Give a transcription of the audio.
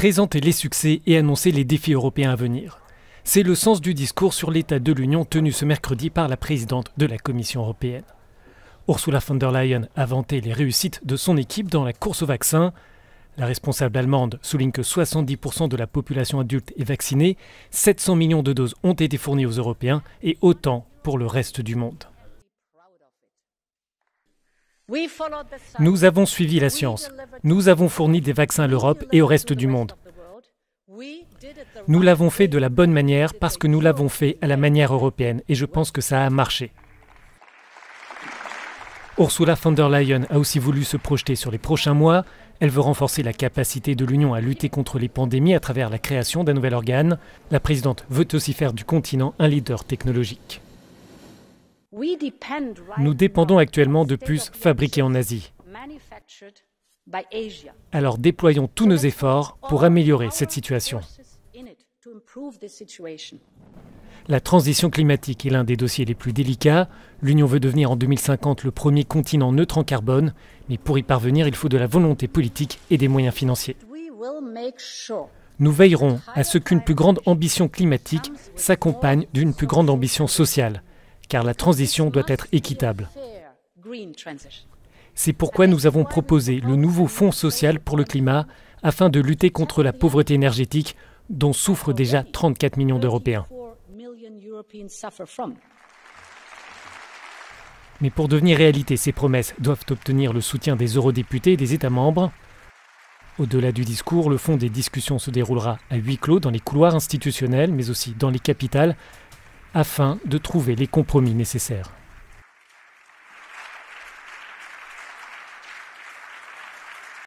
présenter les succès et annoncer les défis européens à venir. C'est le sens du discours sur l'état de l'Union tenu ce mercredi par la présidente de la Commission européenne. Ursula von der Leyen a vanté les réussites de son équipe dans la course au vaccin. La responsable allemande souligne que 70% de la population adulte est vaccinée, 700 millions de doses ont été fournies aux Européens et autant pour le reste du monde. Nous avons suivi la science. Nous avons fourni des vaccins à l'Europe et au reste du monde. Nous l'avons fait de la bonne manière parce que nous l'avons fait à la manière européenne et je pense que ça a marché. Ursula von der Leyen a aussi voulu se projeter sur les prochains mois. Elle veut renforcer la capacité de l'Union à lutter contre les pandémies à travers la création d'un nouvel organe. La présidente veut aussi faire du continent un leader technologique. Nous dépendons actuellement de puces fabriquées en Asie. Alors déployons tous nos efforts pour améliorer cette situation. La transition climatique est l'un des dossiers les plus délicats. L'Union veut devenir en 2050 le premier continent neutre en carbone, mais pour y parvenir, il faut de la volonté politique et des moyens financiers. Nous veillerons à ce qu'une plus grande ambition climatique s'accompagne d'une plus grande ambition sociale, car la transition doit être équitable. C'est pourquoi nous avons proposé le nouveau Fonds social pour le climat afin de lutter contre la pauvreté énergétique dont souffrent déjà 34 millions d'Européens. Mais pour devenir réalité, ces promesses doivent obtenir le soutien des eurodéputés et des États membres. Au-delà du discours, le fond des discussions se déroulera à huis clos dans les couloirs institutionnels, mais aussi dans les capitales, afin de trouver les compromis nécessaires.